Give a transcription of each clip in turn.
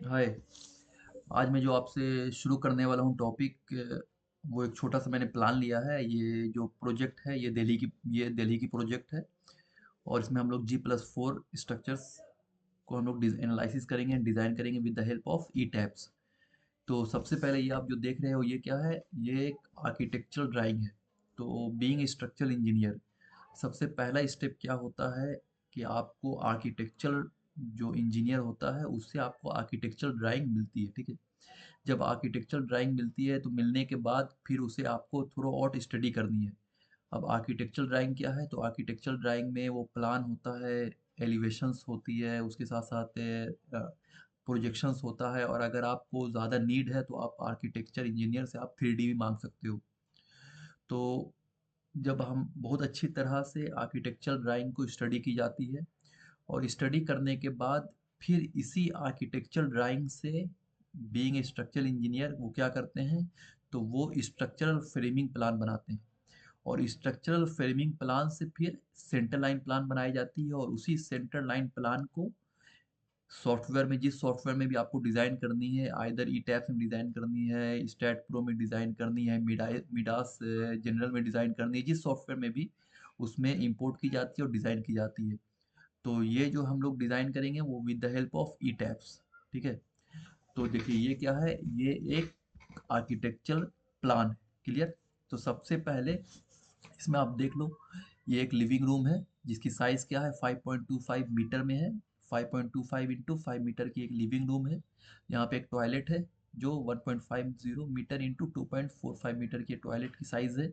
हाय। आज मैं जो आपसे शुरू करने वाला हूँ टॉपिक, वो एक छोटा सा मैंने प्लान लिया है। ये जो प्रोजेक्ट है ये दिल्ली की प्रोजेक्ट है। और इसमें हम लोग G+4 स्ट्रक्चर्स को हम लोग एनालिसिस करेंगे, डिज़ाइन करेंगे with the help of E tabs. तो सबसे पहले ये आप जो देख रहे हो ये क्या है? ये एक आर्किटेक्चरल ड्राइंग है। तो बीइंग स्ट्रक्चरल इंजीनियर, सबसे पहला स्टेप क्या होता है कि आपको आर्किटेक्चरल जो इंजीनियर होता है उससे आपको आर्किटेक्चरल ड्राइंग मिलती है, ठीक है। जब आर्किटेक्चरल ड्राइंग मिलती है तो मिलने के बाद फिर उसे आपको थोड़ा और स्टडी करनी है। अब आर्किटेक्चरल ड्राइंग क्या है? तो आर्किटेक्चरल ड्राइंग में वो प्लान होता है, एलिवेशंस होती है, उसके साथ साथ प्रोजेक्शंस होता है, और अगर आपको ज़्यादा नीड है तो आप आर्किटेक्चर इंजीनियर से आप 3D भी मांग सकते हो। तो जब हम बहुत अच्छी तरह से आर्किटेक्चरल ड्राइंग को स्टडी की जाती है, और स्टडी करने के बाद फिर इसी आर्किटेक्चरल ड्राइंग से बीइंग स्ट्रक्चरल इंजीनियर वो क्या करते हैं? तो वो स्ट्रक्चरल फ्रेमिंग प्लान बनाते हैं, और स्ट्रक्चरल फ्रेमिंग प्लान से फिर सेंटर लाइन प्लान बनाई जाती है, और उसी सेंटर लाइन प्लान को सॉफ्टवेयर में, जिस सॉफ्टवेयर में भी आपको डिज़ाइन करनी है, आइदर ई टैब्स में डिज़ाइन करनी है, स्टैट प्रो में डिज़ाइन करनी है, मिडास जनरल में डिज़ाइन करनी है, जिस सॉफ्टवेयर में भी उसमें इंपोर्ट की जाती है और डिज़ाइन की जाती है। तो ये जो हम लोग डिज़ाइन करेंगे वो with the help of E tabs, ठीक है। तो देखिए ये क्या है? ये एक आर्किटेक्चरल प्लान है। क्लियर? तो सबसे पहले इसमें आप देख लो, ये एक लिविंग रूम है जिसकी साइज क्या है? 5.25 मीटर में है। 5.25 इंटू 5 मीटर की एक लिविंग रूम है। यहाँ पे एक टॉयलेट है जो 1.50 मीटर इंटू 2.45 मीटर की टॉयलेट की साइज है।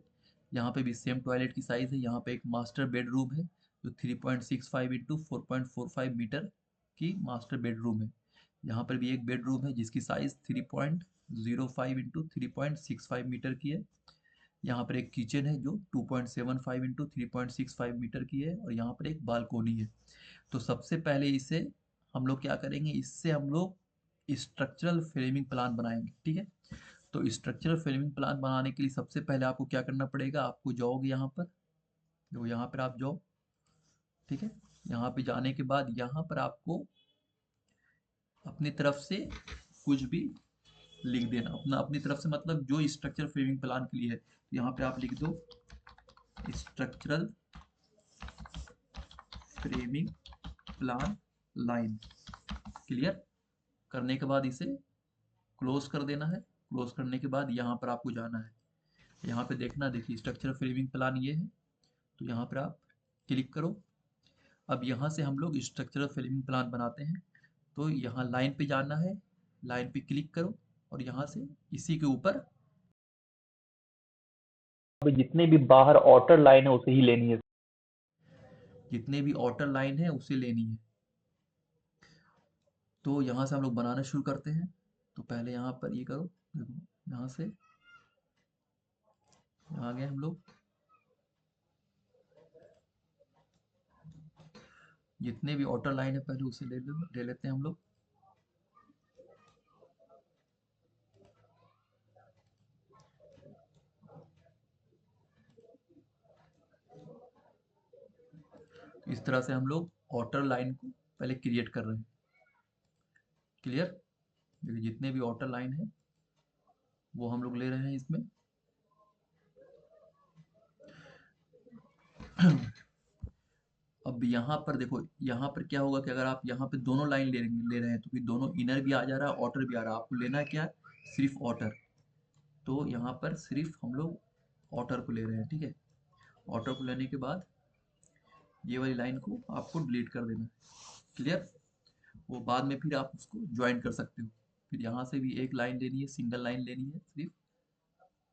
यहाँ पे भी सेम टॉयलेट की साइज है। यहाँ पे एक मास्टर बेडरूम है जो 3.65 इंटू 4.45 मीटर की मास्टर बेडरूम है। यहाँ पर भी एक बेडरूम है जिसकी साइज 3.05 इंटू 3.65 मीटर की है। यहाँ पर एक किचन है जो 2.75 इंटू 3.65 मीटर की है, और यहाँ पर एक बालकोनी है। तो सबसे पहले इसे हम लोग क्या करेंगे? इससे हम लोग स्ट्रक्चरल फ्रेमिंग प्लान बनाएंगे, ठीक है। तो स्ट्रक्चरल फ्रेमिंग प्लान बनाने के लिए सबसे पहले आपको क्या करना पड़ेगा? आपको जाओगे यहाँ पर, देखो यहाँ पर आप जाओ, ठीक है। यहाँ पे जाने के बाद यहाँ पर आपको अपनी तरफ से कुछ भी लिख देना। अपनी तरफ से मतलब जो स्ट्रक्चर फ्रेमिंग प्लान के लिए है, तो यहाँ पे आप लिख दो structural framing plan line. Clear? करने के बाद इसे क्लोज कर देना है। क्लोज करने के बाद यहाँ पर आपको जाना है। यहाँ पे देखना, देखिए स्ट्रक्चरल फ्रेमिंग प्लान ये है। तो यहाँ पर आप क्लिक करो। अब यहाँ से हम लोग स्ट्रक्चरल फ्रेमिंग प्लान बनाते हैं। तो यहाँ लाइन पे जाना है, लाइन पे क्लिक करो, और यहाँ से इसी के ऊपर जितने भी बाहर आउटर लाइन है उसे ही लेनी है। जितने भी आउटर लाइन है उसे लेनी है। तो यहाँ से हम लोग बनाना शुरू करते हैं। तो पहले यहाँ पर ये करो, देखो यहाँ से यहाँ आ गए हम लोग। जितने भी आउटर लाइन है पहले उसे ले लेते हैं हम लोग। तो इस तरह से हम लोग आउटर लाइन को पहले क्रिएट कर रहे हैं। क्लियर? देखिए जितने भी आउटर लाइन है वो हम लोग ले रहे हैं इसमें। अब यहाँ पर देखो, यहाँ पर क्या होगा कि अगर आप यहाँ पे दोनों लाइन ले रहे हैं तो फिर दोनों इनर भी आ जा रहा है, आउटर भी आ रहा है। आपको लेना है क्या? सिर्फ आउटर। तो यहाँ पर सिर्फ हम लोग आउटर को ले रहे हैं, ठीक है। आउटर को लेने के बाद ये वाली लाइन को आपको डिलीट कर देना है। क्लियर? वो बाद में फिर आप उसको ज्वाइन कर सकते हो। फिर यहाँ से भी एक लाइन लेनी है, सिंगल लाइन लेनी है सिर्फ।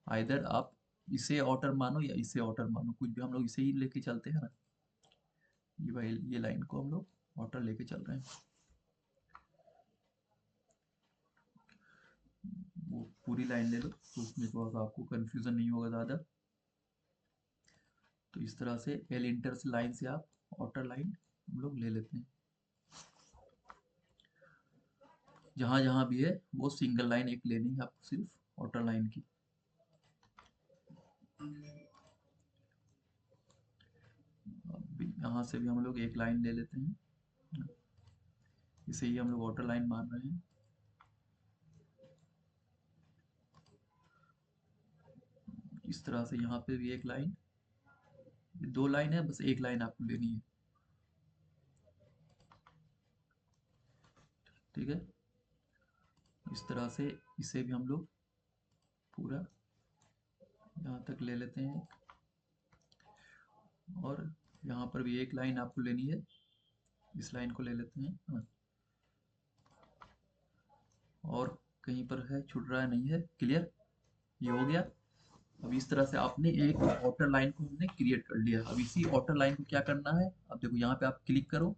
आइदर आप इसे आउटर मानो या इसे आउटर मानो, कुछ भी, हम लोग इसे ही लेके चलते हैं ना। ये भाई ये लाइन को हम लोग आउटर लेके चल रहे हैं। वो पूरी लाइन ले लो तो उसमें थोड़ा सा आपको कंफ्यूजन नहीं होगा ज़्यादा। तो इस तरह से एल इंटर से लाइन से आप आउटर लाइन हम लोग ले लेते हैं। जहाँ जहाँ भी है वो सिंगल लाइन एक लेनी है आपको, सिर्फ आउटर लाइन की। अब यहाँ से भी हम लोग एक लाइन ले लेते हैं, इसे ही हम लोग आउटर लाइन मान रहे हैं। इस तरह से यहाँ पे भी एक लाइन, दो लाइन है, बस एक लाइन आपको लेनी है, ठीक है। इस तरह से इसे भी हम लोग पूरा यहाँ तक ले लेते हैं, और यहाँ पर भी एक लाइन आपको लेनी है, इस लाइन को ले लेते हैं, हाँ। और कहीं पर है, छूट रहा है, नहीं है, क्लियर, ये हो गया। अब इस तरह से आपने एक आउटर लाइन को हमने क्रिएट कर लिया। अब इसी आउटर लाइन को क्या करना है, अब देखो यहाँ पे आप क्लिक करो,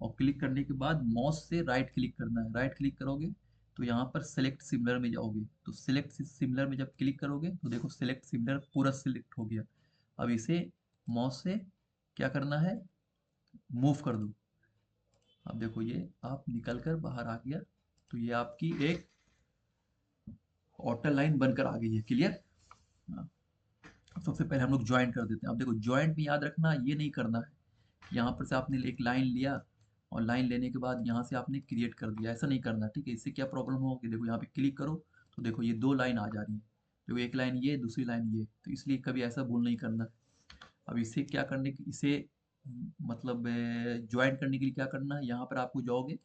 और क्लिक करने के बाद माउस से राइट क्लिक करना है। राइट क्लिक करोगे तो यहाँ पर सेलेक्ट सिमिलर में जाओगे, तो सेलेक्ट सिमिलर में जब क्लिक करोगे तो देखो सेलेक्ट सिमिलर पूरा सिलेक्ट हो गया। अब इसे माउस से क्या करना है, मूव कर दो। अब देखो ये आप निकल कर बाहर आ गया, तो ये आपकी एक आउटर लाइन बनकर आ गई है, क्लियर। सबसे पहले हम लोग ज्वाइन कर देते हैं। अब देखो ज्वाइंट में याद रखना, ये नहीं करना है यहाँ पर से आपने एक लाइन लिया, और लाइन लेने के बाद यहाँ से आपने क्रिएट कर दिया, ऐसा नहीं करना, ठीक है। इससे क्या प्रॉब्लम हो कि देखो यहाँ पे क्लिक करो तो देखो ये दो लाइन आ जा रही है, देखो एक लाइन ये, दूसरी लाइन ये, तो इसलिए कभी ऐसा भूल नहीं करना। अब इसे क्या करने की, इसे मतलब ज्वाइन करने के लिए क्या करना है, यहाँ पर आपको जाओगे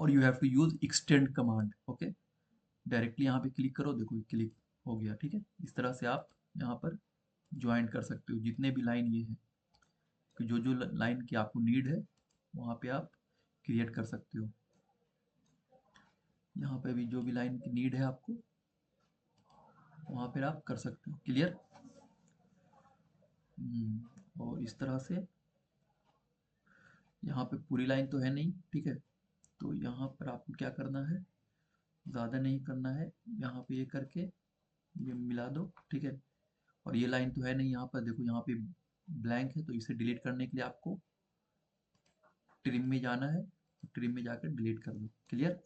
और you have to use extend command, okay. Directly यहाँ पे क्लिक करो, देखो क्लिक हो गया, ठीक है। इस तरह से आप यहाँ पर ज्वाइन कर सकते हो जितने भी लाइन ये है, कि जो जो लाइन की आपको नीड है वहाँ पे आप क्रिएट कर सकते हो। यहाँ पे भी जो भी लाइन की नीड है आपको, वहाँ पे आप कर सकते हो, क्लियर। और इस तरह से यहाँ पे पूरी लाइन तो है नहीं, ठीक है, तो यहाँ पर आपको क्या करना है, ज़्यादा नहीं करना है, यहाँ पे ये करके ये मिला दो, ठीक है। और ये लाइन तो है नहीं यहाँ पर, देखो यहाँ पे ब्लैंक है, तो इसे डिलीट करने के लिए आपको ट्रिम में जाना है, ट्रिम में जाकर डिलीट कर दो, क्लियर।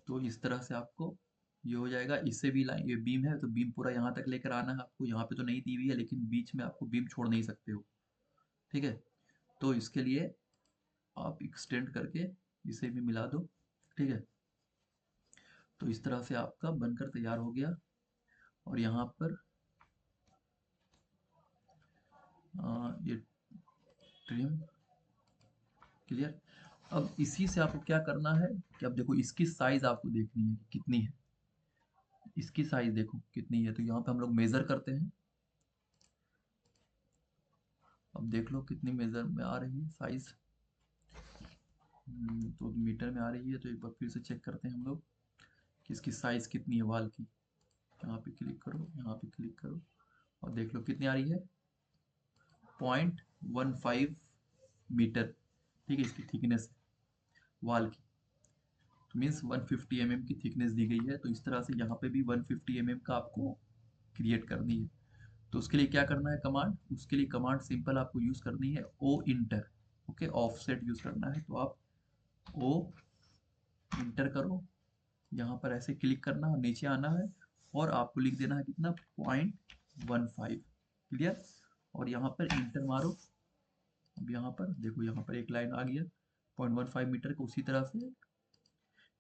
तो इस तरह से आपको ये हो जाएगा। इससे भी लाइन, ये बीम है तो बीम पूरा यहाँ तक लेकर आना है आपको, यहाँ पे तो नहीं दी हुई है लेकिन बीच में आपको बीम छोड़ नहीं सकते हो, ठीक है। तो इसके लिए आप एक्सटेंड करके इसे भी मिला दो, ठीक है। तो इस तरह से आपका बनकर तैयार हो गया। और यहाँ पर ये ट्रिम, क्लियर। अब इसी से आपको क्या करना है कि अब देखो इसकी साइज आपको देखनी है कितनी है, इसकी साइज देखो कितनी है, तो यहाँ पे हम लोग मेजर करते हैं। अब देख लो कितनी मेजर में आ रही है साइज, तो मीटर में आ रही है, तो एक बार फिर से चेक करते हैं हम लोग कि इसकी साइज कितनी है वाल की। यहाँ पे क्लिक करो, यहाँ पे क्लिक करो, और देख लो कितनी आ रही है, 0.15 मीटर, ठीक है, इसकी थिकनेस वाल की। तो मीन्स 150 mm की थिकनेस दी गई है, तो इस तरह से यहाँ पे भी 150 mm का आपको क्रिएट करनी है। तो उसके लिए क्या करना है कमांड, उसके लिए कमांड सिंपल आपको यूज करनी है O enter, okay, offset use करना है, तो आप ओ इंटर करो, यहाँ पर ऐसे क्लिक करना और नीचे आना है, और आपको लिख देना है कितना, 0.15, क्लियर। और यहाँ पर इंटर मारो। अब यहाँ पर देखो, यहाँ पर एक लाइन आ गया 0.15 मीटर को, उसी तरह से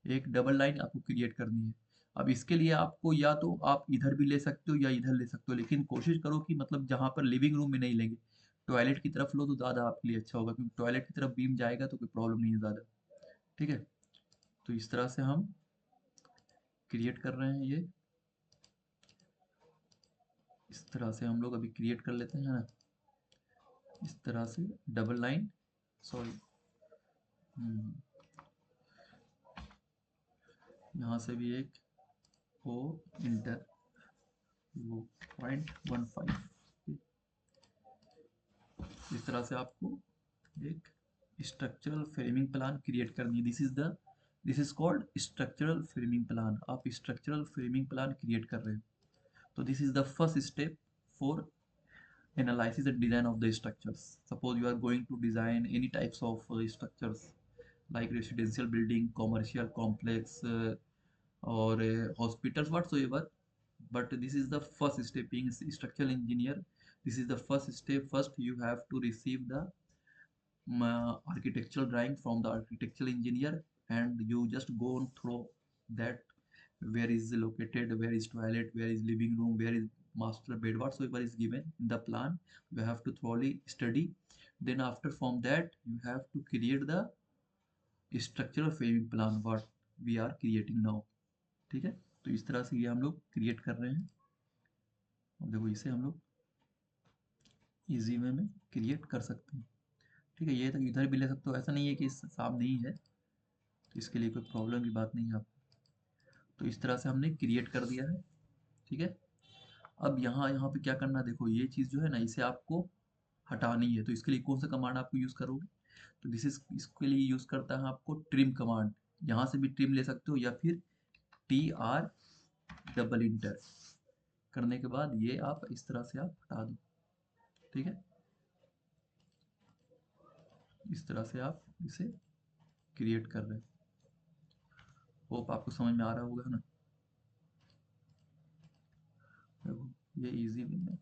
एक डबल लाइन आपको क्रिएट करनी है। अब इसके लिए आपको या तो आप इधर भी ले सकते हो या इधर ले सकते हो, लेकिन कोशिश करो कि मतलब जहाँ पर लिविंग रूम में नहीं लेंगे, टॉयलेट की तरफ लो तो ज़्यादा आपके लिए अच्छा होगा, क्योंकि टॉयलेट की तरफ बीम जाएगा तो कोई प्रॉब्लम नहीं है ज़्यादा, ठीक है। तो इस तरह से हम क्रिएट कर रहे हैं ये, इस तरह से हम लोग अभी क्रिएट कर लेते हैं ना, इस तरह से डबल लाइन, सॉरी, यहाँ से भी एक ओ इंटर, वो 0.15, इस तरह से आपको एक स्ट्रक्चरल फ्रेमिंग प्लान क्रिएट करनी है। This is called structural framing plan. आप स्ट्रक्चरल फ्रेमिंग प्लान क्रिएट कर रहे हो, तो this is the first step for analysis and design of the structures. Suppose you are going to design any types of structures like residential building, commercial complex, or hospitals whatsoever. But this is the first step, being a structural engineer, this is the first step. First you have to receive the architectural drawing from the architectural engineer, and you just go on through that, where is located, where is toilet, where is living room, where is master bed, whatsoever is given in the plan, you have to thoroughly study. Then after from that you have to create the structural framing plan what we are creating now। ठीक है, तो इस तरह से ये हम लोग create कर रहे हैं। अब देखो इसे हम लोग इजी वे में क्रिएट कर सकते हैं। ठीक है, ये तक इधर भी ले सकते हो, ऐसा नहीं है कि साफ नहीं है, तो इसके लिए कोई प्रॉब्लम की बात नहीं है आप। तो इस तरह से हमने क्रिएट कर दिया है। ठीक है, अब यहाँ यहाँ पे क्या करना है, देखो ये चीज़ जो है ना इसे आपको हटानी है, तो इसके लिए कौन सा कमांड आपको यूज़ करोगे, तो दिस इज इसके लिए यूज़ करता है आपको ट्रिम कमांड। यहाँ से भी ट्रिम ले सकते हो या फिर TR डबल इंटर करने के बाद ये आप इस तरह से आप हटा दो। ठीक है, इस तरह से आप इसे क्रिएट कर रहे हैं। होप आपको समझ में आ रहा होगा ना। देखो ये इजी वे में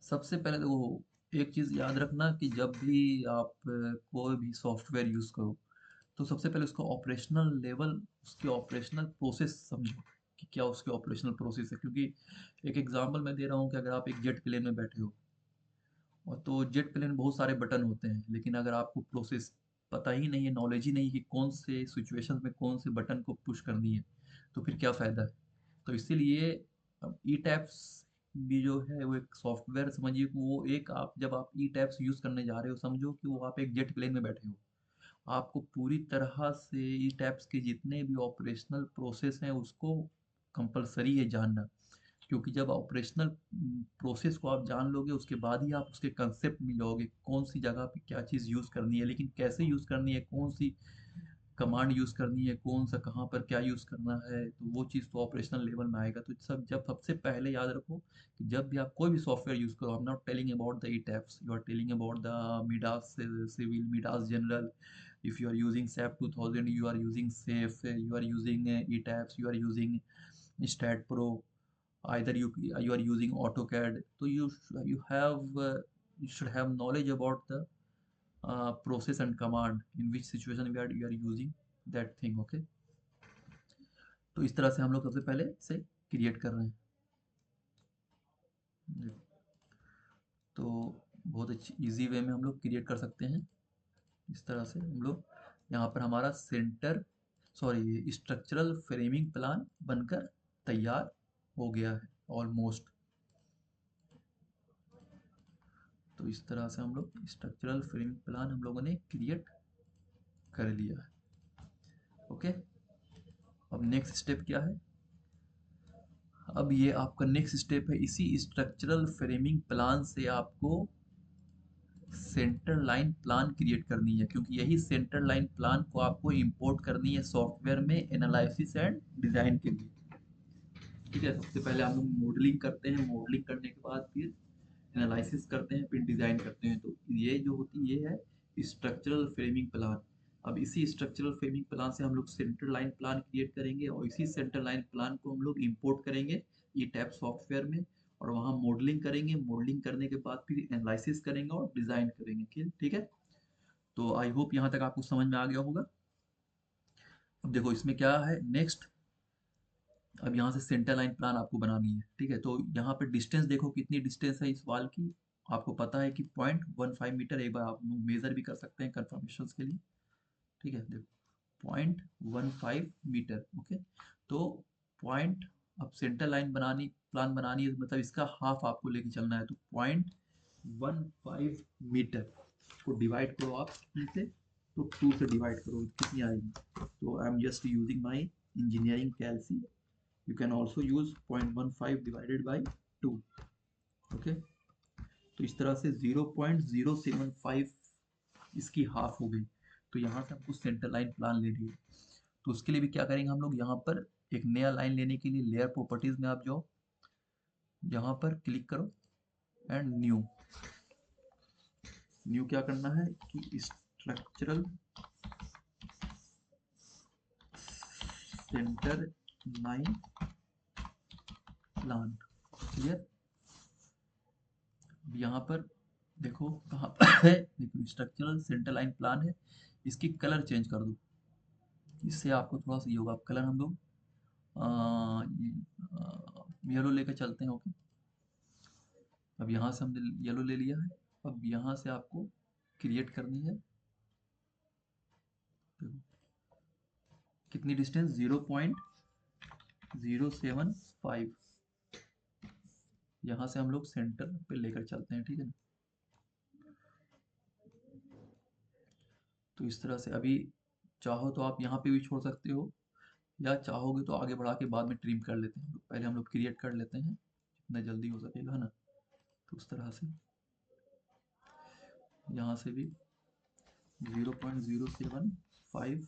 सबसे पहले देखो एक चीज़ याद रखना कि जब भी आप कोई भी सॉफ्टवेयर यूज़ करो तो सबसे पहले उसका ऑपरेशनल लेवल, उसके ऑपरेशनल प्रोसेस समझो कि क्या उसके ऑपरेशनल प्रोसेस है। क्योंकि एक एग्जांपल मैं दे रहा हूँ कि अगर आप एक जेट प्लेन में बैठे हो और तो जेट प्लेन में बहुत सारे बटन होते हैं, लेकिन अगर आपको प्रोसेस पता ही नहीं है, नॉलेज ही नहीं है कि कौन से सिचुएशन में कौन से बटन को पुश करनी है, तो फिर क्या फ़ायदा है। तो इसीलिए अब ई टैप्स भी जो है वो एक सॉफ्टवेयर समझिए कि वो एक, आप जब आप ई टैप्स यूज़ करने जा रहे हो समझो कि वो आप एक जेट प्लेन में बैठे हो, आपको पूरी तरह से ई टैप्स के जितने भी ऑपरेशनल प्रोसेस हैं उसको कंपलसरी है जानना। क्योंकि जब ऑपरेशनल प्रोसेस को आप जान लोगे उसके बाद ही आप उसके कंसेप्ट में जाओगे, कौन सी जगह पे क्या चीज़ यूज़ करनी है, लेकिन कैसे यूज़ करनी है, कौन सी कमांड यूज़ करनी है, कौन सा कहाँ पर क्या यूज़ करना है, तो वो चीज़ तो ऑपरेशनल लेवल में आएगा। तो सब जब सबसे पहले याद रखो कि जब भी आप कोई भी सॉफ्टवेयर यूज़ करो, I am not telling about the E tabs, you are telling about the Midas civil, Midas general. if you are using SAP 2000, you are using SAFE, you are using ETAPS, you are using STAT Pro, either you are using AutoCAD, so you have you should have knowledge about the process and command in which situation you are using that thing। okay, तो इस तरह से हम लोग सबसे पहले इसे create कर रहे हैं। तो बहुत अच्छी इजी वे में हम लोग क्रिएट कर सकते हैं। इस तरह से हम लोग यहाँ पर हमारा centre sorry structural framing plan बनकर तैयार हो गया है ऑलमोस्ट। तो इस तरह से हम लोग स्ट्रक्चरल फ्रेमिंग प्लान हम लोगों ने क्रिएट कर लिया है। ओके, अब नेक्स्ट स्टेप क्या है, अब ये आपका नेक्स्ट स्टेप है, इसी स्ट्रक्चरल फ्रेमिंग प्लान से आपको सेंटर लाइन प्लान क्रिएट करनी है, क्योंकि यही सेंटर लाइन प्लान को आपको इंपोर्ट करनी है सॉफ्टवेयर में एनालिसिस एंड डिज़ाइन के लिए। ठीक है, सबसे पहले हम लोग मॉडलिंग करते हैं, मॉडलिंग करने के बाद फिर एनालिसिस करते हैं, फिर डिज़ाइन करते हैं। तो ये जो होती ये है स्ट्रक्चरल फ्रेमिंग प्लान। अब इसी स्ट्रक्चरल फ्रेमिंग प्लान से हम लोग सेंटर लाइन प्लान क्रिएट करेंगे और इसी सेंटर लाइन प्लान को हम लोग इंपोर्ट करेंगे ये टैब सॉफ्टवेयर में और वहाँ मॉडलिंग करेंगे। मॉडलिंग करने के बाद फिर एनालिसिस करेंगे और डिज़ाइन करेंगे। ठीक है, तो आई होप यहाँ तक आपको समझ में आ गया होगा। अब देखो इसमें क्या है नेक्स्ट, अब यहाँ से सेंटर लाइन प्लान आपको बनानी है। ठीक है, तो यहाँ पे डिस्टेंस देखो कितनी डिस्टेंस है इस वाल की, आपको पता है कि 0.15 मीटर। एक बार आप मेजर भी कर सकते हैं कंफर्मेशन के लिए। ठीक है, देखो 0.15 मीटर। ओके, तो पॉइंट, अब सेंटर लाइन बनानी प्लान बनानी है तो मतलब इसका हाफ आपको लेके चलना है, तो 0.15 मीटर को डिवाइड करो आप कितने से, तो 2 से डिवाइड करो, कितनी आएगी। तो I am just using my engineering calci, you can also use 0.15 divided by 2। Okay, तो इस तरह से 0.075 इसकी हाफ हो गई। तो यहाँ से हमको सेंटर लाइन प्लान लेनी है। तो उसके लिए भी क्या करेंगे हम लोग, यहाँ पर एक नया लाइन लेने के लिए लेयर प्रॉपर्टीज में आप जाओ, यहाँ पर क्लिक करो एंड न्यू। न्यू क्या करना है कि structural centre line plan. Clear, यहाँ पर देखो कहाँ पर है, देखो स्ट्रक्चरल सेंटर लाइन प्लान है, इसकी कलर चेंज कर दो, इससे आपको थोड़ा सा ये होगा। कलर हम लोग येलो लेकर चलते हैं। ओके, अब यहाँ से हमने येलो ले लिया है। अब यहाँ से आपको क्रिएट करनी है। देखो, कितनी डिस्टेंस, 0.075। यहाँ से हम लोग सेंटर पे लेकर चलते हैं, ठीक है ना। तो इस तरह से अभी चाहो तो आप यहाँ पे भी छोड़ सकते हो, या चाहोगे तो आगे बढ़ा के बाद में ट्रिम कर लेते हैं। पहले हम लोग क्रिएट कर लेते हैं जितना जल्दी हो सकेगा ना। तो उस तरह से यहाँ से भी 0.075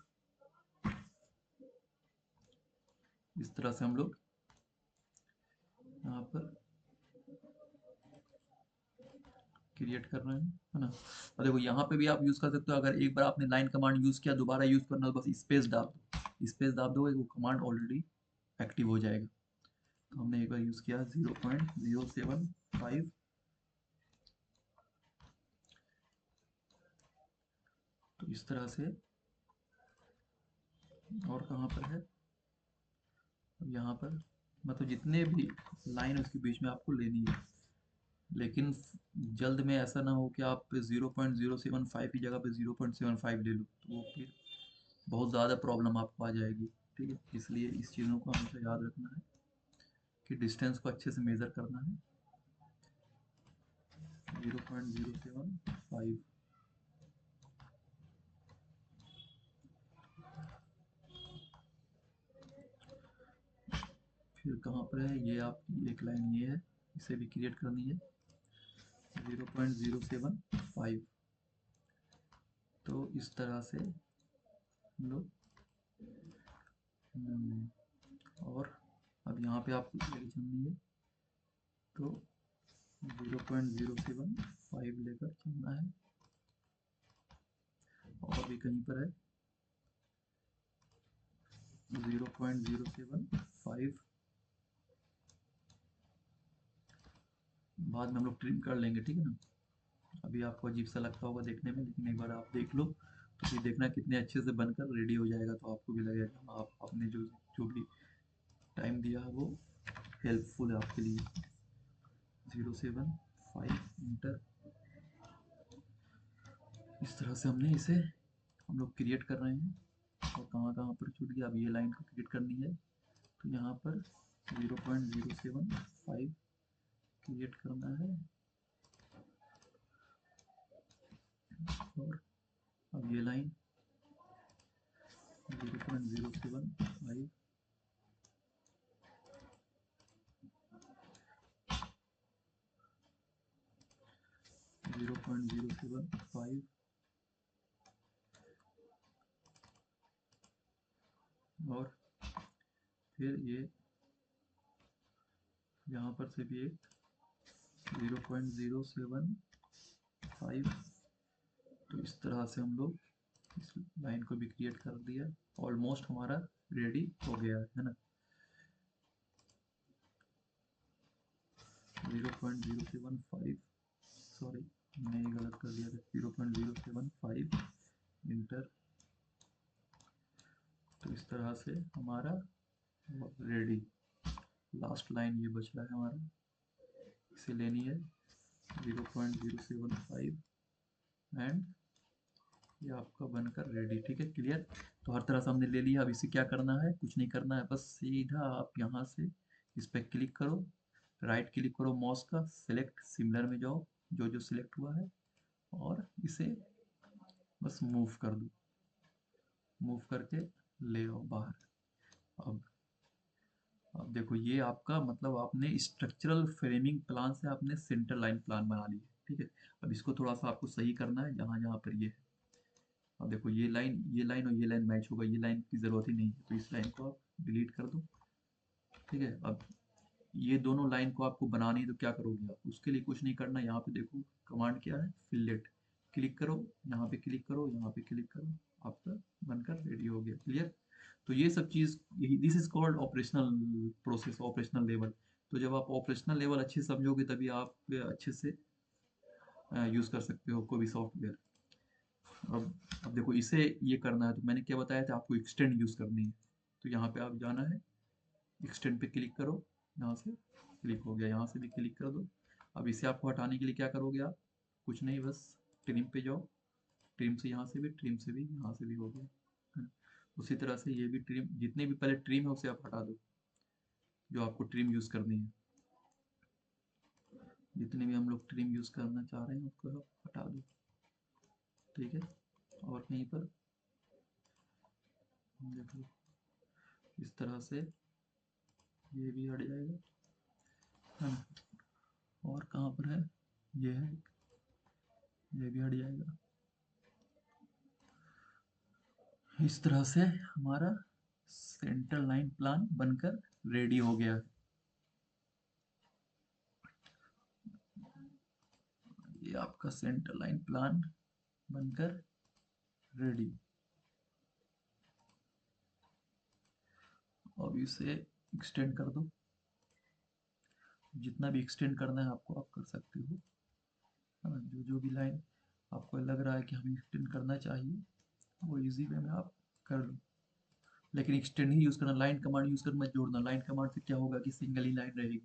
इस तरह से हम लोग यहाँ पर क्रिएट कर रहे हैं, है ना। और देखो यहाँ पे भी आप यूज़ कर सकते हो। अगर एक बार आपने लाइन कमांड यूज़ किया, दोबारा यूज़ करना तो बस स्पेस दाब दो। स्पेस दाब दोगे वो कमांड ऑलरेडी एक्टिव हो जाएगा। तो हमने एक बार यूज़ किया 0.075। तो इस तरह से। और कहाँ पर है, अब यहाँ पर मतलब जितने भी लाइन उसके बीच में आपको लेनी है। लेकिन जल्द में ऐसा ना हो कि आप 0.075 की जगह पे 0.75 ले लो, तो वो फिर बहुत ज़्यादा प्रॉब्लम आपको आ जाएगी। ठीक है, इसलिए इस चीज़ों को हमेशा याद रखना है कि डिस्टेंस को अच्छे से मेज़र करना है। 0.075। फिर कहाँ पर है ये, आपकी एक लाइन ये है, इसे भी क्रिएट करनी है 0.075। तो इस तरह से हम लोग और अब यहाँ पे आपको लेकर चलनी है। तो 0.075 लेकर चलना है। और भी कहीं पर है 0.075। बाद में हम लोग ट्रिम कर लेंगे, ठीक है ना। अभी आपको अजीब सा लगता होगा देखने में, लेकिन एक बार आप देख लो तो फिर देखना कितने अच्छे से बनकर रेडी हो जाएगा। तो आपको भी लगेगा आप आपने जो जो भी टाइम दिया है वो हेल्पफुल है आपके लिए। 0.75 इंटर। इस तरह से हमने इसे हम लोग क्रिएट कर रहे हैं। और कहाँ कहाँ पर छूट गया, अब ये लाइन को क्रिएट करनी है। तो यहाँ पर 0.075 क्रिएट करना है। और अब ये लाइन 0.075, और फिर ये यहाँ पर से भी एक 0.075। तो इस तरह से हम लोग इस लाइन को भी क्रिएट कर दिया। ऑलमोस्ट हमारा रेडी हो गया है ना। 0.075, सॉरी मैंने गलत कर दिया था, 0.075 इंटर। तो इस तरह से हमारा रेडी। लास्ट लाइन ये बच रहा है हमारा, इसे लेनी है 0.075 एंड ये आपका बनकर रेडी। ठीक है, क्लियर। तो हर तरह से हमने ले लिया। अब इसे क्या करना है, कुछ नहीं करना है, बस सीधा आप यहाँ से इस पर क्लिक करो, राइट क्लिक करो माउस का, सिलेक्ट सिमिलर में जाओ, जो जो सिलेक्ट हुआ है, और इसे बस मूव कर दो। मूव करके ले आओ बाहर। अब देखो ये आपका मतलब आपने स्ट्रक्चरल फ्रेमिंग प्लान से आपने सेंटर लाइन प्लान बना ली है। ठीक है, अब इसको थोड़ा सा आपको सही करना है जहाँ जहाँ पर ये है। अब देखो ये लाइन और ये लाइन मैच होगा, ये लाइन की ज़रूरत ही नहीं है, तो इस लाइन को आप डिलीट कर दो। ठीक है, अब ये दोनों लाइन को आपको बनानी है, तो क्या करोगे आप, उसके लिए कुछ नहीं करना। यहाँ पे देखो कमांड क्या है, फिलेट। क्लिक करो, यहाँ पे क्लिक करो, यहाँ पे क्लिक करो, आपका बनकर रेडी हो गया। क्लियर। तो ये सब चीज़, यही this is called operational process, operational level. तो जब आप ऑपरेशनल लेवल अच्छे से समझोगे तभी आप अच्छे से यूज़ कर सकते हो कोई भी सॉफ्टवेयर। अब देखो इसे ये करना है, तो मैंने क्या बताया था आपको, एक्सटेंड यूज़ करनी है। तो यहाँ पे आप जाना है एक्सटेंड पे क्लिक करो, यहाँ से क्लिक हो गया, यहाँ से भी क्लिक कर दो। अब इसे आपको हटाने के लिए क्या करोगे आप, कुछ नहीं, बस ट्रिम पे जाओ, ट्रिम से यहाँ से भी, ट्रिम से भी, यहाँ से भी हो गया, है ना। उसी तरह से ये भी ट्रिम, जितने भी पहले ट्रिम है उसे आप हटा दो, जो आपको ट्रिम यूज़ करनी है, जितने भी हम लोग ट्रिम यूज़ करना चाह रहे हैं उसको आप हटा दो, ठीक है। और कहीं पर देख लो, इस तरह से ये भी हट जाएगा, है ना। और कहाँ पर है, ये है, ये भी हट जाएगा। इस तरह से हमारा सेंटर लाइन प्लान बनकर रेडी हो गया है। ये आपका सेंटर लाइन प्लान बनकर रेडी। अब इसे एक्सटेंड कर दो, जितना भी एक्सटेंड करना है आपको आप कर सकते हो, है ना। जो जो भी लाइन आपको लग रहा है कि हमें एक्सटेंड करना चाहिए वो इजी वे में आप कर लो, लेकिन एक्सटेंड ही यूज़ करना, लाइन कमांड यूज़ कर मत जोड़ना। लाइन कमांड से क्या होगा कि सिंगल ही लाइन रहेगी,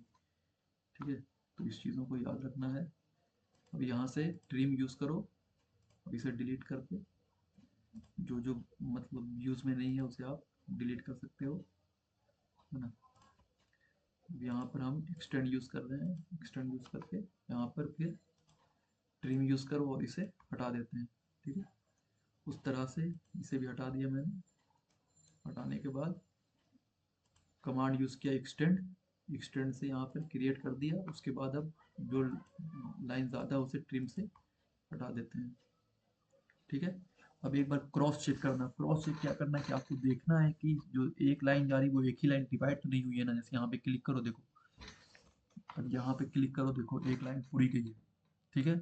ठीक है। तो इस चीज़ों को याद रखना है। अब यहाँ से ट्रिम यूज़ करो, अब इसे डिलीट करके जो जो मतलब यूज़ में नहीं है उसे आप डिलीट कर सकते हो, है ना। अब यहाँ पर हम एक्सटेंड यूज़ कर रहे हैं, एक्सटेंड यूज़ करके यहाँ पर फिर ट्रिम यूज़ करो और इसे हटा देते हैं, ठीक है। उस तरह से इसे भी हटा दिया मैंने। हटाने के बाद कमांड यूज़ किया एक्सटेंड, एक्सटेंड से यहाँ पर क्रिएट कर दिया। उसके बाद अब जो लाइन ज़्यादा है उसे ट्रिम से हटा देते हैं, ठीक है। अब एक बार क्रॉस चेक करना, क्रॉस चेक क्या करना है कि आपको देखना है कि जो एक लाइन जा रही है वो एक ही लाइन डिवाइड तो नहीं हुई है ना। जैसे यहाँ पे क्लिक करो देखो, अब यहाँ पे क्लिक करो देखो, एक लाइन पूरी गई है, ठीक है।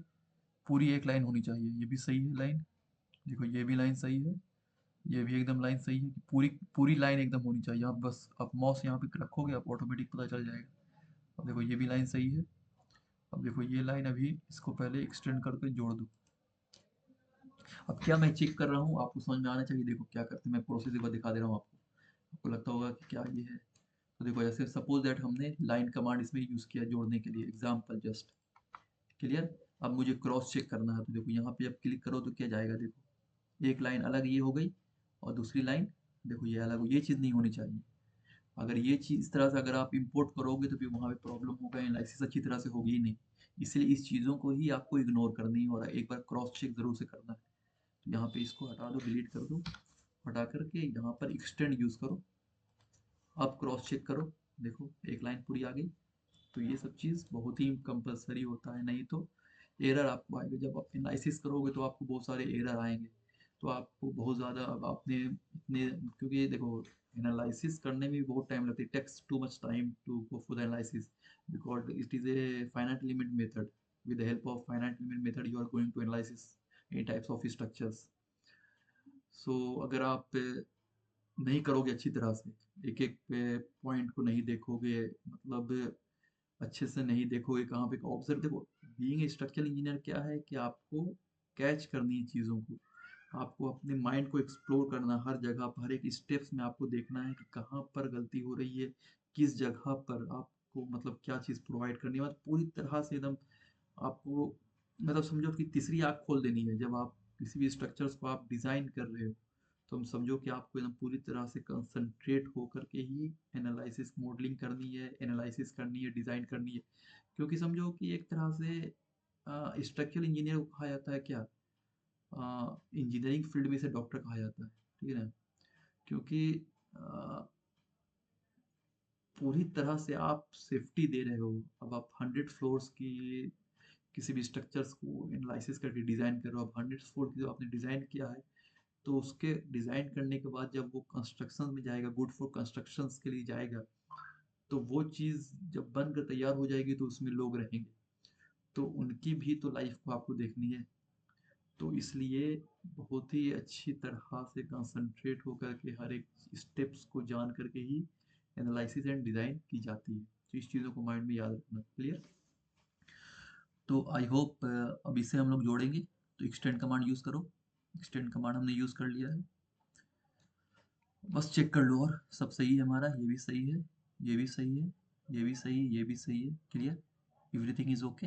पूरी एक लाइन होनी चाहिए, ये भी सही है लाइन, देखो ये भी लाइन सही है, ये भी एकदम लाइन सही है कि पूरी पूरी लाइन एकदम होनी चाहिए। आप बस आप माउस यहाँ पे रखोगे आप ऑटोमेटिक पता चल जाएगा। अब देखो ये भी लाइन सही है। अब देखो ये लाइन अभी इसको पहले एक्सटेंड करके जोड़ दो। अब क्या मैं चेक कर रहा हूँ आपको समझ में आना चाहिए, देखो क्या करते हैं, मैं प्रोसेस एक बार दिखा दे रहा हूँ आपको। आपको लगता होगा कि क्या ये है, तो देखो ऐसे सपोज दैट हमने लाइन कमांड इसमें यूज़ किया जोड़ने के लिए, एग्जाम्पल जस्ट, क्लियर। अब मुझे क्रॉस चेक करना है, तो देखो यहाँ पे जब क्लिक करो तो क्या जाएगा, देखो एक लाइन अलग ये हो गई और दूसरी लाइन देखो ये अलग हो, ये चीज़ नहीं होनी चाहिए। अगर ये चीज़ इस तरह से अगर आप इंपोर्ट करोगे तो फिर वहाँ पे प्रॉब्लम होगा, एनालिसिस अच्छी तरह से होगी ही नहीं। इसलिए इस चीज़ों को ही आपको इग्नोर करनी है और एक बार क्रॉस चेक ज़रूर से करना है। तो यहाँ पे इसको हटा दो, डिलीट कर दो, हटा करके यहाँ पर एक्सटेंड यूज़ करो। अब क्रॉस चेक करो, देखो एक लाइन पूरी आ गई। तो ये सब चीज़ बहुत ही कंपलसरी होता है, नहीं तो एरर आपको आएगा। जब आप एनालिसिस करोगे तो आपको बहुत सारे एरर आएंगे, तो आपको बहुत ज़्यादा, अब आपने इतने, क्योंकि देखो एनालिसिस करने में भी बहुत टाइम लगता है, takes too much time to go for the analysis, because it is a finite limit method. with the help of finite limit method you are going to analysis any types of structures. so अगर आप नहीं करोगे अच्छी तरह से, एक एक point को नहीं देखोगे, मतलब अच्छे से नहीं देखोगे कहाँ पे ऑब्जर्व, देखो बीइंग ए स्ट्रक्चरल इंजीनियर क्या है कि आपको कैच करनी है चीज़ों को, आपको अपने माइंड को एक्सप्लोर करना, हर जगह पर हर एक स्टेप्स में आपको देखना है कि कहाँ पर गलती हो रही है, किस जगह पर आपको मतलब क्या चीज़ प्रोवाइड करनी है, मतलब पूरी तरह से एकदम आपको, मतलब समझो कि तीसरी आँख खोल देनी है जब आप किसी भी स्ट्रक्चर्स को आप डिज़ाइन कर रहे हो। तो हम समझो कि आपको एकदम पूरी तरह से कंसंट्रेट होकर के ही एनालिसिस मॉडलिंग करनी है, एनालिसिस करनी है, डिज़ाइन करनी है। क्योंकि समझो कि एक तरह से स्ट्रक्चरल इंजीनियर को कहा जाता है क्या, इंजीनियरिंग फील्ड में से डॉक्टर कहा जाता है, ठीक है ना। क्योंकि अ, पूरी तरह से आप सेफ्टी दे रहे हो। अब आप 100 फ्लोर्स की किसी भी स्ट्रक्चर्स को एनालिसिस करके डिज़ाइन कर रहे हो, अब 100 फ्लोर की जो आपने डिज़ाइन किया है, तो उसके डिज़ाइन करने के बाद जब वो कंस्ट्रक्शन में जाएगा, गुड फॉर कंस्ट्रक्शंस के लिए जाएगा, तो वो चीज़ जब बनकर तैयार हो जाएगी तो उसमें लोग रहेंगे, तो उनकी भी तो लाइफ को आपको देखनी है। तो इसलिए बहुत ही अच्छी तरह से कंसंट्रेट होकर के हर एक स्टेप्स को जान करके ही एनालिसिस एंड डिज़ाइन की जाती है। तो इस चीज़ों को माइंड में याद रखना, क्लियर। तो आई होप अब इसे हम लोग जोड़ेंगे, तो एक्सटेंड कमांड यूज़ करो। एक्सटेंड कमांड हमने यूज़ कर लिया है, बस चेक कर लो और सब सही है हमारा, ये भी सही है। ये भी सही है, ये भी सही है, ये भी सही है। Clear, everything is okay.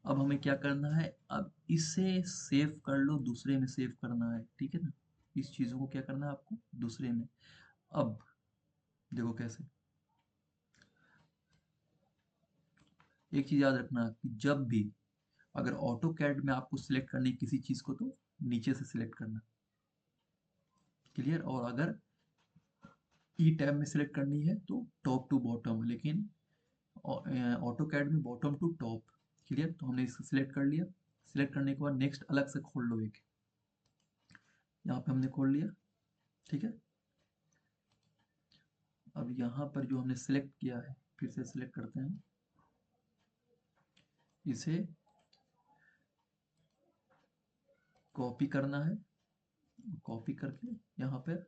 अब हमें क्या करना है, अब इसे सेव कर लो, दूसरे में सेव करना है, ठीक है ना। इस चीज़ों को क्या करना है आपको, दूसरे में। अब देखो कैसे, एक चीज़ याद रखना कि जब भी अगर ऑटो कैड में आपको सिलेक्ट करनी है किसी चीज़ को तो नीचे से सिलेक्ट करना। क्लियर, और अगर ई टैब में सिलेक्ट करनी है तो टॉप टू बॉटम, लेकिन ऑटो कैड में बॉटम टू टॉप। क्लियर, तो हमने इसको सिलेक्ट कर लिया। सिलेक्ट करने के बाद नेक्स्ट अलग से खोल लो एक, यहाँ पे हमने खोल लिया, ठीक है। अब यहाँ पर जो हमने सिलेक्ट किया है फिर से सिलेक्ट करते हैं इसे, कॉपी करना है, कॉपी करके यहाँ पर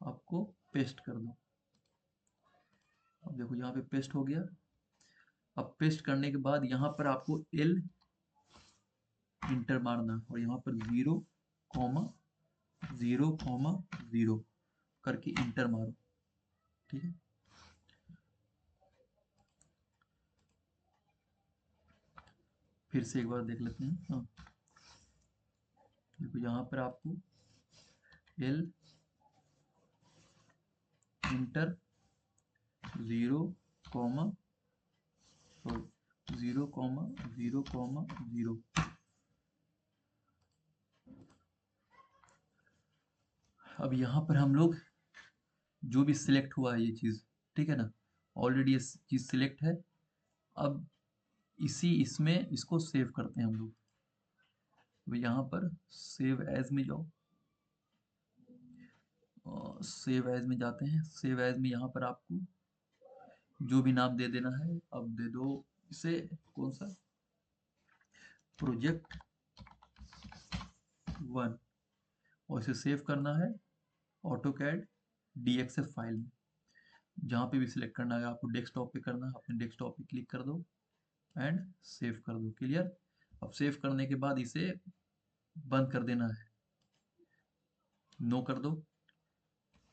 आपको पेस्ट कर दो। अब देखो यहाँ पे पेस्ट हो गया। अब पेस्ट करने के बाद यहाँ पर आपको एल इंटर मारना और यहाँ पर 0,0,0 करके इंटर मारो, ठीक है। फिर से एक बार देख लेते हैं, हाँ। देखो यहाँ पर आपको एल इंटर 0, 0,0,0। अब यहाँ पर हम लोग जो भी सिलेक्ट हुआ है ये चीज़, ठीक है ना, ऑलरेडी ये चीज़ सिलेक्ट है। अब इसमें इसको सेव करते हैं हम लोग। तो यहाँ पर सेव एज में जाओ, सेव एज में जाते हैं। सेव एज में यहाँ पर आपको जो भी नाम दे देना है, अब दे दो इसे, कौन सा, प्रोजेक्ट 1, और इसे सेव करना है ऑटो कैड DXF फाइल में। जहाँ पे भी सिलेक्ट करना है आपको, डेस्कटॉप पे करना है, अपने डेस्कटॉप पे क्लिक कर दो एंड सेव कर दो। क्लियर, अब सेव करने के बाद इसे बंद कर देना है, नो कर दो।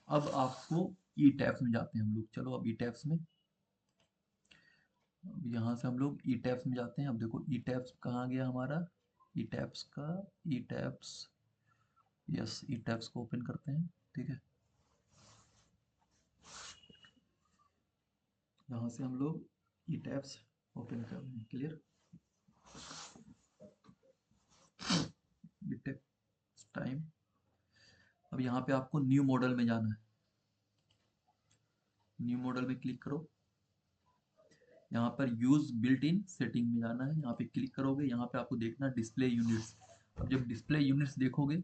अब आपको ई टैब्स में जाते हैं हम लोग, चलो अब ई टैब्स में, अब यहाँ से हम लोग ई टैब्स में जाते हैं। अब देखो ई टैब्स कहाँ गया हमारा, ई टैब्स का, ई टैब्स, यस, ई टैब्स को ओपन करते हैं, ठीक है। यहाँ से हम लोग ई टैब्स ओपन कर रहे हैं। क्लियर, ई टैब्स टाइम। अब यहाँ पे आपको न्यू मॉडल में जाना है, न्यू मॉडल में क्लिक करो। यहाँ पर यूज बिल्ट इन सेटिंग में जाना है, यहाँ पे क्लिक करोगे। यहाँ पे आपको देखना डिस्प्ले यूनिट्स। अब जब डिस्प्ले यूनिट्स देखोगे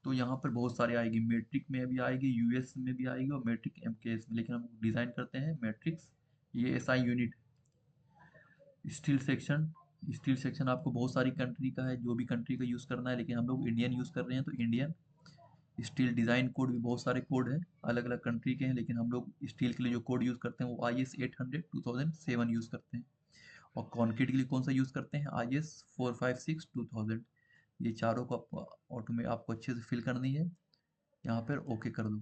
तो यहाँ पर बहुत सारे आएगी, मैट्रिक में भी आएगी, यूएस में भी आएगी और मैट्रिक एमकेएस में, लेकिन हम डिज़ाइन करते हैं मैट्रिक्स। ये SI unit. Steel section, steel section आपको बहुत सारी कंट्री का है, जो भी कंट्री का यूज़ करना है, लेकिन हम लोग इंडियन यूज़ कर रहे हैं तो इंडियन। स्टील डिज़ाइन कोड भी बहुत सारे कोड हैं, अलग अलग कंट्री के हैं, लेकिन हम लोग स्टील के लिए जो कोड यूज़ करते हैं वो IS 800 2007 यूज़ करते हैं। और कंक्रीट के लिए कौन सा यूज़ करते हैं, IS 456 2000। ये चारों को आपको ऑटो में आपको अच्छे से फिल करनी है। यहाँ पर ओके कर दो।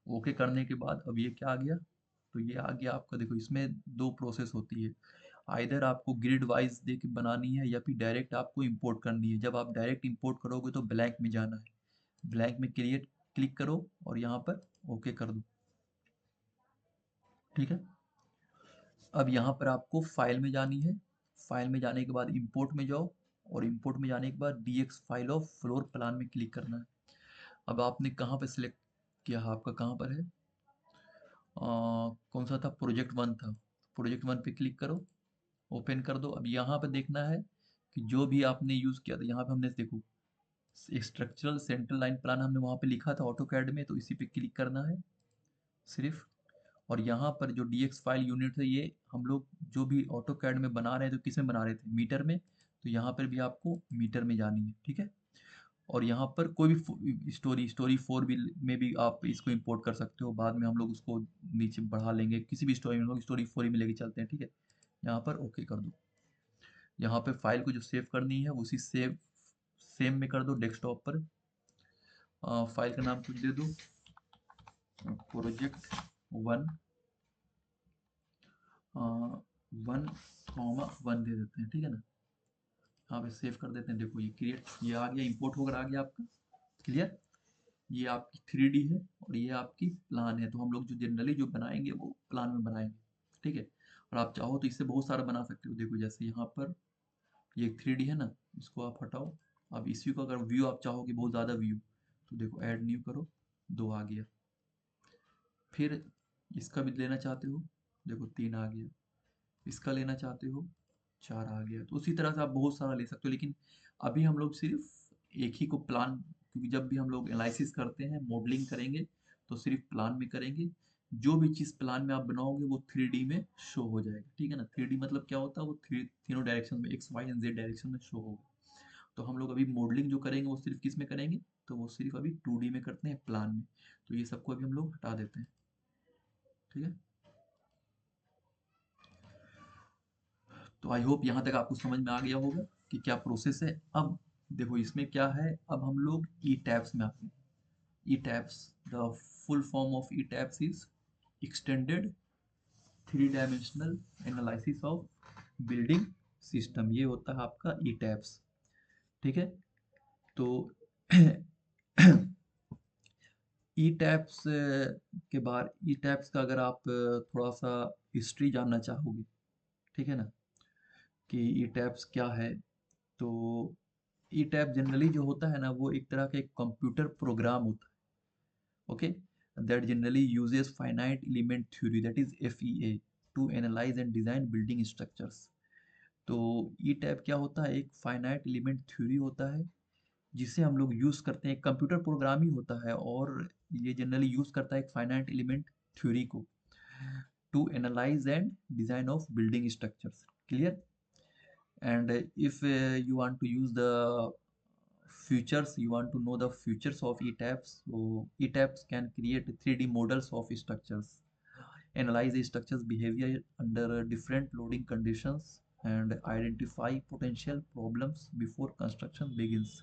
ओके करने के बाद अब ये क्या आ गया, तो ये आ गया आपका। देखो इसमें दो प्रोसेस होती है, आइदर आपको ग्रिड वाइज दे के बनानी है या फिर डायरेक्ट आपको इंपोर्ट करनी है। जब आप डायरेक्ट इंपोर्ट करोगे तो ब्लैंक में जाना है, ब्लैंक में क्रिएट क्लिक करो और यहाँ पर ओके कर दो, ठीक है। अब यहाँ पर आपको फाइल में जानी है, फाइल में जाने के बाद इंपोर्ट में जाओ और इंपोर्ट में जाने के बाद DX file of floor plan में क्लिक करना है। अब आपने कहाँ पर सिलेक्ट किया है, आपका कहाँ पर है, कौन सा था, प्रोजेक्ट 1 था। प्रोजेक्ट 1 पे क्लिक करो, ओपन कर दो। अब यहाँ पे देखना है कि जो भी आपने यूज़ किया था, यहाँ पे हमने देखो स्ट्रक्चरल सेंट्रल लाइन प्लान हमने वहाँ पे लिखा था ऑटो कैड में, तो इसी पे क्लिक करना है सिर्फ। और यहाँ पर जो DX फाइल यूनिट है ये हम लोग जो भी ऑटो कैड में बना रहे हैं, तो किस में बना रहे थे, मीटर में, तो यहाँ पर भी आपको मीटर में जानी है, ठीक है। और यहाँ पर कोई भी स्टोरी 4 भी में भी आप इसको इंपोर्ट कर सकते हो, बाद में हम लोग उसको नीचे बढ़ा लेंगे, किसी भी स्टोरी में हम लोग स्टोरी 4 में लेके चलते हैं, ठीक है। यहाँ पर ओके कर दो। यहाँ पे फाइल को जो सेव करनी है उसी सेम में कर दो डेस्कटॉप पर। फाइल का नाम कुछ दे दो, प्रोजेक्ट वन 1,1 दे देते हैं, ठीक है ना। यहाँ पे सेव कर देते हैं। देखो ये क्रिएट, ये आ गया, इंपोर्ट होकर आ गया आपका। क्लियर। ये आपकी 3D है और ये आपकी प्लान है। तो हम लोग जो जनरली जो बनाएंगे वो प्लान में बनाएंगे, ठीक है। और आप चाहो तो इससे बहुत सारा बना सकते हो। देखो जैसे यहाँ पर ये 3D है ना, इसको आप हटाओ। अब इसी को अगर व्यू आप चाहोगे बहुत ज़्यादा व्यू, तो देखो ऐड न्यू करो, 2 आ गया। फिर इसका भी लेना चाहते हो, देखो 3 आ गया। इसका लेना चाहते हो, 4 आ गया। तो उसी तरह से आप बहुत सारा ले सकते हो, लेकिन अभी हम लोग सिर्फ एक ही को प्लान, क्योंकि जब भी हम लोग एनालिसिस करते हैं, मॉडलिंग करेंगे, तो सिर्फ प्लान में करेंगे। जो भी चीज़ प्लान में आप बनाओगे वो 3D में शो हो जाएगा, ठीक है ना। 3D मतलब क्या होता है, वो तीनों डायरेक्शन में, X Y and Z direction में शो होगा। तो हम लोग अभी मॉडलिंग जो करेंगे वो सिर्फ किस में करेंगे, तो वो सिर्फ अभी 2D में करते हैं, प्लान में। तो ये सबको अभी हम लोग हटा देते हैं, ठीक है। तो आई होप यहाँ तक आपको समझ में आ गया होगा कि क्या प्रोसेस है। अब देखो इसमें क्या है, अब हम लोग ई टैब्स में आते हैं। E tabs, the full form of E tabs is extended three dimensional analysis of building system. ये होता है आपका ई टैब्स, ठीक है। तो ई टैब्स के बाद, ई टैब्स का अगर आप थोड़ा सा हिस्ट्री जानना चाहोगे, ठीक है ना, कि ई टैब्स क्या है, तो ई टैब जनरली जो होता है ना, वो एक तरह का एक कंप्यूटर प्रोग्राम होता है, okay, that generally uses finite element theory, that is FEA, to analyse and design building structures. तो ई टैब क्या होता है, एक फाइनाइट एलिमेंट थ्योरी होता है जिसे हम लोग यूज करते हैं, कंप्यूटर प्रोग्राम ही होता है, और ये जनरली यूज करता है एक फाइनाइट एलिमेंट थ्योरी को, to analyse and design of building structures. Clear. And if you want to use the features, you want to know the features of etabs, so etabs can create 3D models of structures, analyze the structure's behavior under different loading conditions, and identify potential problems before construction begins।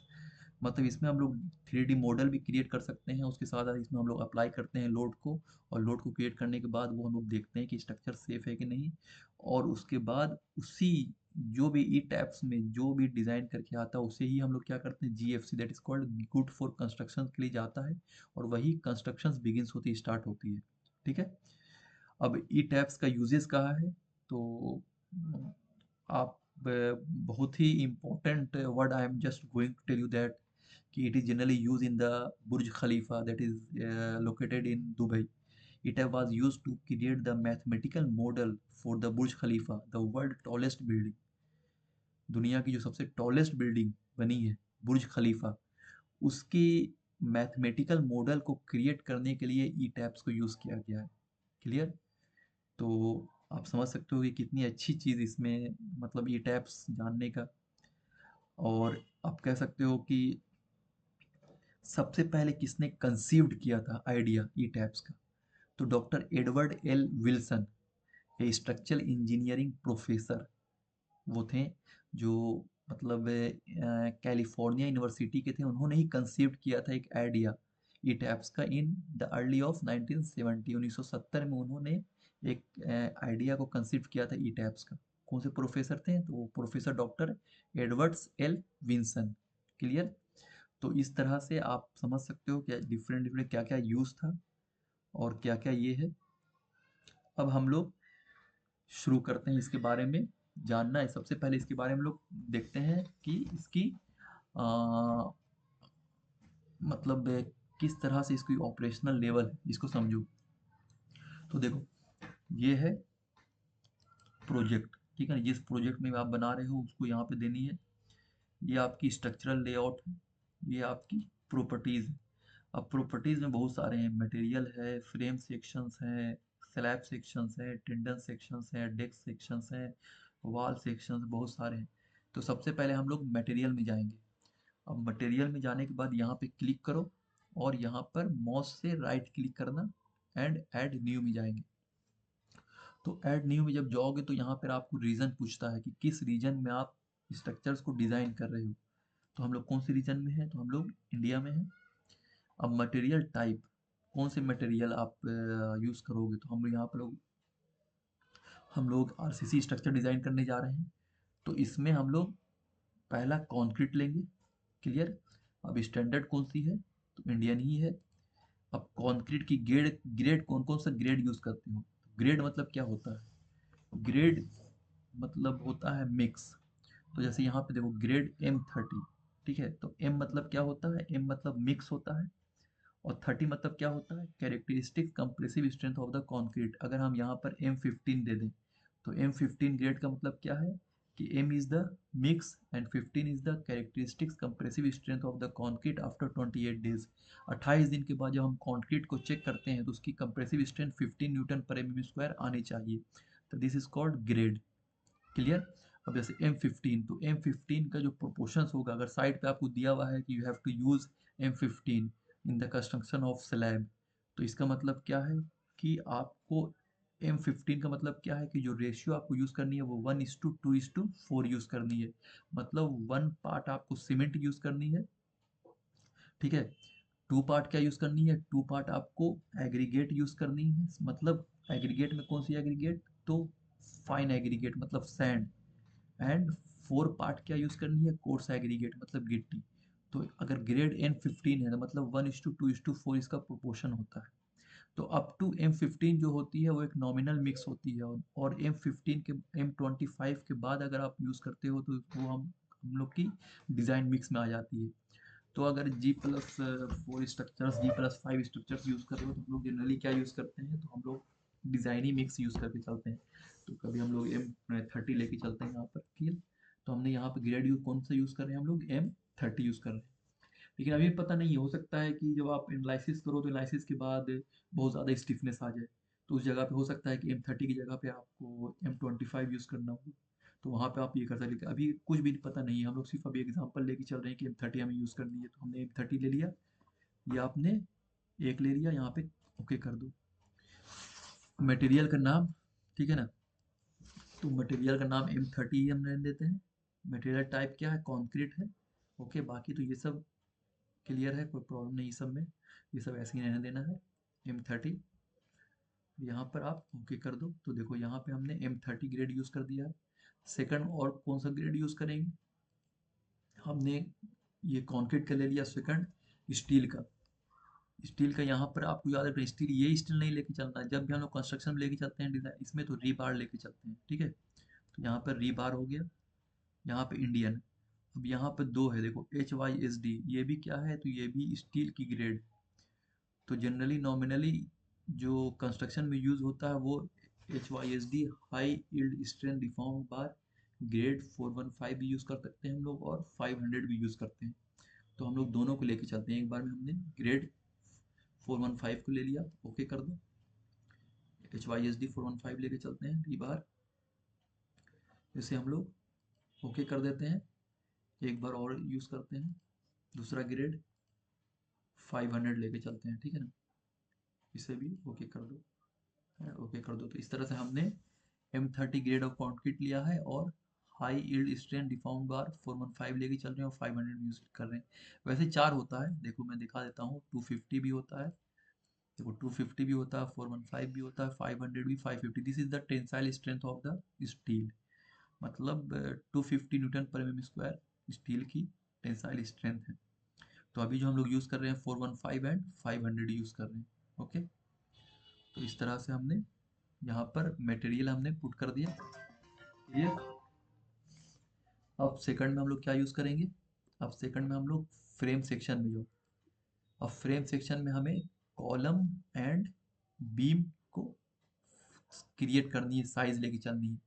मतलब इसमें हम लोग 3D model भी create कर सकते हैं, उसके साथ इसमें हम लोग अप्लाई करते हैं लोड को, और लोड को क्रिएट करने के बाद वो हम लोग देखते हैं कि स्ट्रक्चर सेफ है कि नहीं। और उसके बाद उसी, जो भी ई टैप्स में जो भी डिज़ाइन करके आता है उसे ही हम लोग क्या करते हैं, GFC, that is called good for construction के लिए जाता है, और वही कंस्ट्रक्शन बिगिंस होती स्टार्ट होती है, ठीक है। अब ई टैप्स का यूजेस कहाँ है, तो आप बहुत ही important word I am just going to tell you that, कि it is generally used in the Burj Khalifa, that is located in Dubai. It was used to create the mathematical model for the Burj Khalifa, the world tallest building. दुनिया की जो सबसे tallest building बनी है, बुर्ज खलीफा, उसकी mathematical model को create करने के लिए ई टैब्स को यूज़ किया गया है। क्लियर। तो आप समझ सकते हो कि कितनी अच्छी चीज़ इसमें, मतलब ई टैब्स जानने का। और आप कह सकते हो कि सबसे पहले किसने कंसीव्ड किया था आइडिया ई टैब्स का, तो डॉक्टर एडवर्ड एल विल्सन, ए स्ट्रक्चरल इंजीनियरिंग प्रोफेसर, वो थे जो, मतलब कैलिफोर्निया यूनिवर्सिटी के थे। उन्होंने ही कंसीव्ड किया था एक आइडिया ई टैब्स का इन द अर्ली ऑफ 1970, 1970 में उन्होंने एक आइडिया को कंसीव किया था ई टैब्स का। कौन से प्रोफेसर थे, तो वो professor doctor Edwards L Vinson. Clear. तो इस तरह से आप समझ सकते हो कि डिफरेंट डिफरेंट क्या क्या यूज़ था और क्या क्या ये है। अब हम लोग शुरू करते हैं इसके बारे में जानना है। सबसे पहले इसके बारे में हम लोग देखते हैं कि इसकी आ, मतलब किस तरह से इसकी ऑपरेशनल लेवल है, इसको समझो। तो देखो ये है प्रोजेक्ट, ठीक है ना। जिस प्रोजेक्ट में आप बना रहे हो उसको यहाँ पे देनी है। ये आपकी स्ट्रक्चरल लेआउट है, ये आपकी प्रॉपर्टीज़ है। अब प्रॉपर्टीज़ में बहुत सारे हैं, मटेरियल है, फ्रेम सेक्शंस हैं, स्लैब सेक्शंस हैं, टेंडन सेक्शंस हैं, डेस्क सेक्शंस हैं, वॉल सेक्शंस, बहुत सारे हैं। तो सबसे पहले हम लोग मटेरियल में जाएंगे। अब मटेरियल में जाने के बाद यहाँ पे क्लिक करो, और यहाँ पर माउस से राइट क्लिक करना, एंड ऐड न्यू में जाएंगे। तो ऐड न्यू में जब जाओगे तो यहाँ पर आपको रीजन पूछता है कि किस रीजन में आप स्ट्रक्चर्स को डिज़ाइन कर रहे हो। तो हम लोग कौन से रीजन में हैं, तो हम लोग इंडिया में हैं। अब मटेरियल टाइप, कौन से मटेरियल आप यूज़ करोगे, तो हम यहाँ पर हम लोग आरसीसी स्ट्रक्चर डिज़ाइन करने जा रहे हैं। तो इसमें हम लोग पहला कंक्रीट लेंगे, क्लियर। अब स्टैंडर्ड कौन सी है, तो इंडियन ही है। अब कंक्रीट की ग्रेड ग्रेड कौन कौन सा ग्रेड यूज़ करते हो, ग्रेड मतलब क्या होता है, ग्रेड मतलब होता है मिक्स। तो जैसे यहाँ पे देखो ग्रेड M30, ठीक है, तो M मतलब क्या होता है, M मतलब मिक्स होता है, और 30 मतलब क्या होता है, characteristic compressive strength of the concrete. अगर हम यहाँ पर M15 दे दें, तो M15 ग्रेड का मतलब क्या है कि M is the mix and 15 is the characteristics compressive strength of the concrete after 28 days. 28 दिन के बाद जब हम कंक्रीट को चेक करते हैं तो उसकी कंप्रेसिव स्ट्रेंथ 15 न्यूटन पर एम स्क्वायर आनी चाहिए। तो this is called grade, clear. अब जैसे M15, तो M15 का जो प्रोपोर्शंस होगा, अगर साइड पे आपको दिया हुआ है कि you have to use M15 in the construction of slab, तो इसका मतलब क्या है कि आपको M15 का मतलब क्या है कि जो रेशियो आपको यूज करनी है वो 1:2:4 यूज करनी है। मतलब 1 पार्ट आपको सीमेंट यूज करनी है, ठीक है। 2 पार्ट क्या यूज करनी है, 2 पार्ट आपको एग्रीगेट यूज करनी है। मतलब एग्रीगेट में कौन सी एग्रीगेट, तो फाइन एग्रीगेट मतलब सैंड। एंड 4 पार्ट क्या यूज करनी है, कोर्स एग्रीगेट मतलब गिट्टी। तो अगर ग्रेड N15 है तो मतलब 1:2:4 इसका प्रोपोर्शन होता है। तो अप टू M15 जो होती है वो एक नॉमिनल मिक्स होती है, और M15 के M25 के बाद अगर आप यूज़ करते हो तो वो हम लोग की डिज़ाइन मिक्स में आ जाती है। तो अगर G+4 structures, G+5 structures use कर रहे हो तो हम लोग जनरली क्या यूज़ करते हैं, तो हम लोग डिज़ाइन ही मिक्स यूज़ करके चलते हैं। तो कभी हम लोग M30 लेके चलते हैं यहाँ पर, ठीक है। तो हमने यहाँ पे ग्रेड यूज कौन सा यूज़ कर रहे हैं, हम लोग M30 यूज़ कर रहे हैं। लेकिन अभी पता नहीं, हो सकता है कि जब आप एनालिसिस करो तो एनालिसिस के बाद बहुत ज़्यादा स्टिफनेस आ जाए, तो उस जगह पे हो सकता है कि M30 की जगह पे आपको M25 यूज़ करना हो। तो वहाँ पे आप ये कर सकते हैं। अभी कुछ भी पता नहीं है, हम लोग सिर्फ अभी एग्जांपल लेके चल रहे हैं कि M30 हमें यूज़ करनी है, तो हमने M30 ले लिया, ये आपने एक ले लिया, यहाँ पे ओके कर दो। मटेरियल का नाम, ठीक है ना, तो मटेरियल का नाम M30 ही हम रहने देते हैं। मटेरियल टाइप क्या है, कॉन्क्रीट है, ओके। बाकी तो ये सब क्लियर है, कोई प्रॉब्लम नहीं सब में, ये सब ऐसे ही रहने देना है। M30 यहाँ पर आप ओके कर दो। तो देखो यहाँ पे हमने M30 ग्रेड यूज़ कर दिया है। सेकंड और कौन सा ग्रेड यूज़ करेंगे, हमने ये कंक्रीट का ले लिया। सेकंड स्टील का, स्टील का यहाँ पर आपको याद रखना, स्टील ये स्टील नहीं लेके चलना है। जब भी हम लोग कंस्ट्रक्शन में लेके चलते हैं डिजाइन, इसमें तो रीबार लेके चलते हैं, ठीक है। तो यहाँ पर रीबार हो गया, यहाँ पे इंडियन। अब यहाँ पे दो है देखो, HYSD, ये भी क्या है, तो ये भी स्टील की ग्रेड। तो जनरली नॉमिनली जो कंस्ट्रक्शन में यूज होता है वो HYSD, high yield strength deformed बार, ग्रेड 415 भी यूज कर सकते हैं हम लोग, और 500 भी यूज करते हैं। तो हम लोग दोनों को लेके चलते हैं, एक बार में हमने ग्रेड 415 को ले लिया, ओके कर दो। HYSD 415 लेके चलते हैं, ये बार इसे हम लोग ओके कर देते हैं। एक बार और यूज करते हैं, दूसरा ग्रेड 500 लेके चलते हैं, ठीक है ना, इसे भी ओके कर दो, ओके कर दो। तो इस तरह से हमने M30 ग्रेड ऑफ कंक्रीट लिया है, और हाई यील्ड स्ट्रेंथ डिफॉर्म्ड बार 415 लेके चल रहे हैं, और 500 यूज कर रहे हैं। वैसे चार होता है, देखो मैं दिखा देता हूँ, 250 भी होता है, देखो 250 भी होता है, 415 भी होता है, 500 भी, 550। This is the tensile strength of the steel. मतलब 250 न्यूटन पर एम स्क्वायर स्टील की टेंसाइल स्ट्रेंथ है। तो अभी जो हम लोग यूज़ कर रहे हैं 415 एंड 500 यूज़ कर रहे हैं, ओके। तो इस तरह से हमने यहाँ पर मटेरियल हमने पुट कर दिया, क्लियर। अब सेकंड में हम लोग क्या यूज़ करेंगे, अब सेकंड में हम लोग फ्रेम सेक्शन में जो, अब फ्रेम सेक्शन में हमें कॉलम एंड बीम को क्रिएट करनी है, साइज लेके चलनी है।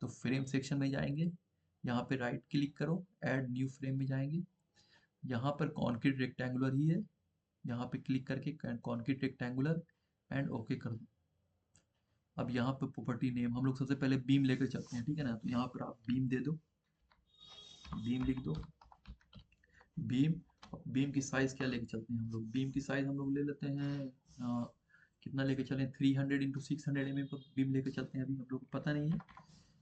तो फ्रेम सेक्शन में जाएंगे, यहाँ पे राइट क्लिक करो, ऐड न्यू फ्रेम में जाएंगे, यहाँ पर कॉन्क्रीट रेक्टेंगुलर ही है, यहाँ पे क्लिक करके कॉन्क्रीट रेक्टेंगुलर एंड ओके कर दो। अब यहाँ पे प्रॉपर्टी नेम हम लोग सबसे पहले बीम लेकर चलते हैं, ठीक है ना। तो यहाँ पर आप बीम दे दो, बीम लिख दो, बीम। बीम की साइज क्या लेके चलते हैं हम लोग, बीम की साइज हम लोग ले लेते हैं, कितना लेके चलें, 300 × 600 mm का बीम लेके चलते हैं। अभी हम लोग को पता नहीं है,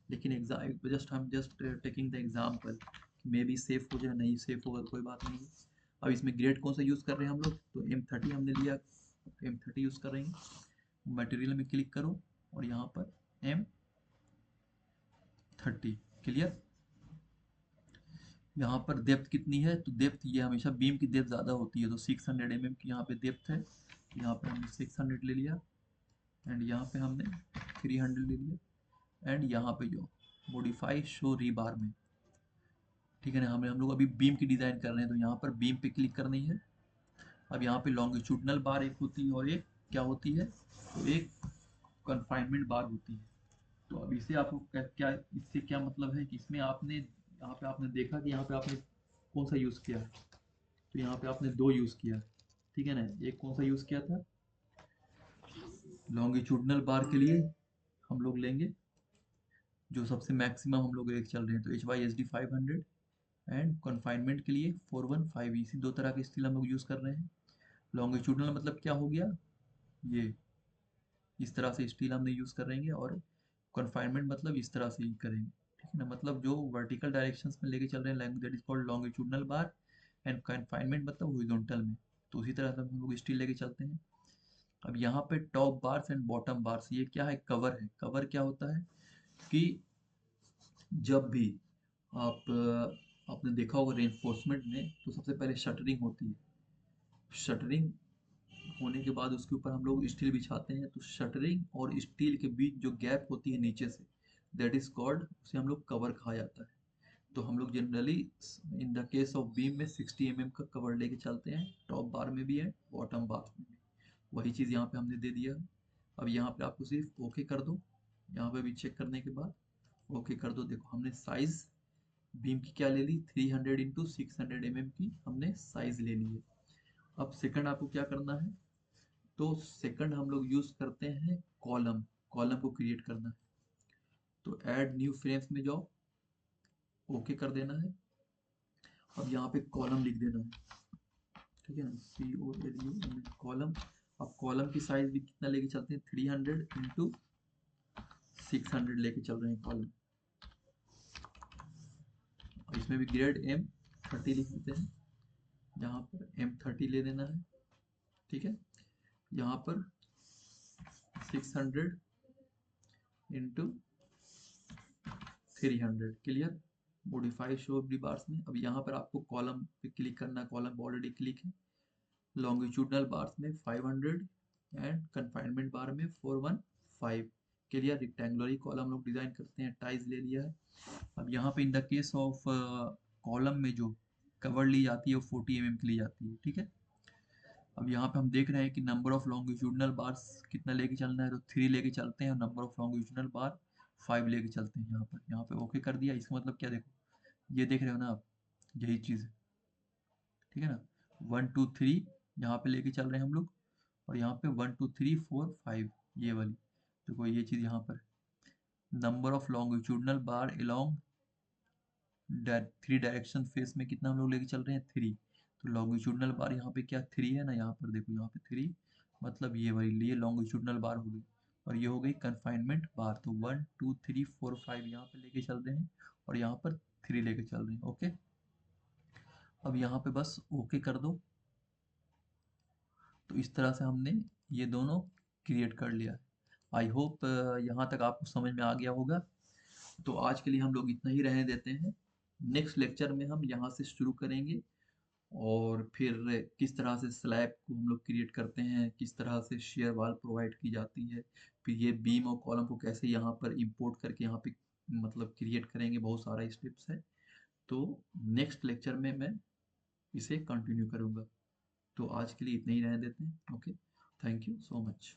लेकिन एग्जाम जस्ट हम just taking the example, may be safe हो जाए, नहीं सेफ होगा तो कोई बात नहीं है। अब इसमें ग्रेड कौन सा यूज़ कर रहे हैं हम लोग, तो M30 हमने लिया, M30 यूज़ करेंगे। मटेरियल में क्लिक करो और यहाँ पर M30, क्लियर। यहाँ पर डेप्थ कितनी है, तो डेप्थ ये हमेशा बीम की डेप्थ ज़्यादा होती है, तो 600 mm की यहाँ पे डेप्थ है। यहाँ पे हमने 600 ले लिया, एंड यहाँ पे हमने 300 ले लिया, एंड यहाँ पे जो मॉडिफाई शो रीबार में, ठीक है ना, हम लोग अभी बीम की डिज़ाइन कर रहे हैं, तो यहाँ पर बीम पे क्लिक करनी है। अब यहाँ पे लॉन्गिट्यूडनल बार एक होती है और एक क्या होती है, तो एक कन्फाइनमेंट बार होती है। तो अब इसे आपको क्या इससे क्या मतलब है कि इसमें आपने यहाँ पे आपने देखा कि यहाँ पे आपने कौन सा यूज़ किया है, तो यहाँ पे आपने दो यूज़ किया, ठीक है ना। एक कौन सा यूज़ किया था, लॉन्गिट्यूडनल बार के लिए हम लोग लेंगे जो सबसे मैक्सिमम हम लोग एक चल रहे हैं, तो HYSD 500, एंड कन्फाइनमेंट के लिए 415। इसी दो तरह के स्टील हम लोग यूज़ कर रहे हैं। लॉन्गिट्यूडनल मतलब क्या हो गया, ये इस तरह से स्टील हमने यूज़ करेंगे, और कन्फाइनमेंट मतलब इस तरह से ही करेंगे, ठीक है ना। मतलब जो वर्टिकल डायरेक्शंस में लेके चल रहे हैं, that is called longitudinal bar, and confinement मतलब हॉरिजॉन्टल में, तो उसी तरह से हम लोग स्टील लेके चलते हैं। अब यहाँ पे top bars and bottom bars, ये क्या है, कवर है। कवर क्या होता है कि जब भी आप आपने देखा होगा रेनफोर्समेंट में, तो सबसे पहले शटरिंग होती है। शटरिंग होने के बाद उसके ऊपर हम लोग स्टील बिछाते हैं, तो शटरिंग और स्टील के बीच जो गैप होती है नीचे से, दैट इज कॉल्ड, उसे हम लोग कवर कहा जाता है। तो हम लोग generally in the case of beam में 60 mm का कवर लेके चलते हैं, टॉप बार में भी है, बॉटम बार में भी। वही चीज़ यहाँ पे हमने दे दिया है। अब यहाँ पे आपको सिर्फ ओके कर दो, यहाँ पे भी चेक करने के बाद ओके कर दो। देखो हमने साइज बीम की क्या ले ली, 300 × 600 mm की हमने साइज ले ली है। अब सेकंड आपको क्या करना है, तो सेकंड हम लोग यूज करते हैं कॉलम। कॉलम को क्रिएट करना है, तो ऐड न्यू फ्रेम्स में जाओ, ओके कर देना है। अब यहाँ पे कॉलम लिख देना है, ठीक है ना, COLU कॉलम। अब कॉलम की साइज भी कितना लेके चलते हैं, 300 × 600 लेके चल रहे हैं कॉलम। इसमें भी ग्रेड M30 लिख देते हैं, यहाँ पर M30 ले देना है, ठीक है। यहाँ पर 600 × 300, क्लियर। मॉडिफाई शो दी बार्स में, अब यहाँ पर आपको कॉलम पे क्लिक करना, कॉलम ऑलरेडी क्लिक है। लॉन्गिट्यूडनल बार्स में 500, एंड कन्फाइनमेंट बार में 415, क्लियर। रेक्टेंगुलर कॉलम लोग डिजाइन करते हैं, टाइज ले लिया है। अब यहाँ पे in the case of column में जो कवर ली जाती है वो 40 mm की ली जाती है, ठीक है। अब यहाँ पे हम देख रहे हैं कि नंबर ऑफ लॉन्गिट्यूडनल बार्स कितना लेके चलना है, तो 3 लेके चलते हैं, और नंबर ऑफ लॉन्गिट्यूडनल बार 5 लेके चलते हैं। यहाँ पे ओके कर दिया। इसका मतलब क्या, देखो ये देख रहे हो ना आप, यही चीज़ है, ठीक है ना। 1 2 3 यहाँ पे लेके चल रहे हैं हम लोग, और यहाँ पे 1 2 3 4 5, ये वाली। देखो ये चीज़ यहाँ पर number of longitudinal bar along 3 direction face में कितना हम लोग लेके चल रहे हैं, 3। तो लॉन्गिट्यूडनल बार यहाँ पे क्या 3 है ना, यहाँ पर देखो, यहाँ पे 3, मतलब ये वाली लिए लॉन्गिट्यूडनल बार हो गई, और ये हो गई कन्फाइनमेंट बार। तो 1 2 3 4 5 यहाँ पे लेके चल रहे हैं, और यहाँ पर 3 लेके चल रहे हैं, ओके। अब यहाँ पे बस ओके कर दो। तो इस तरह से हमने ये दोनों क्रिएट कर लिया। आई होप यहाँ तक आपको समझ में आ गया होगा। तो आज के लिए हम लोग इतना ही रहने देते हैं। नेक्स्ट लेक्चर में हम यहाँ से शुरू करेंगे, और फिर किस तरह से स्लैब को हम लोग क्रिएट करते हैं, किस तरह से शेयर वाल प्रोवाइड की जाती है, फिर ये बीम और कॉलम को कैसे यहाँ पर इंपोर्ट करके यहाँ पे मतलब क्रिएट करेंगे, बहुत सारा स्टेप्स है। तो नेक्स्ट लेक्चर में मैं इसे कंटिन्यू करूँगा। तो आज के लिए इतना ही रहने देते हैं, okay. Thank you so much.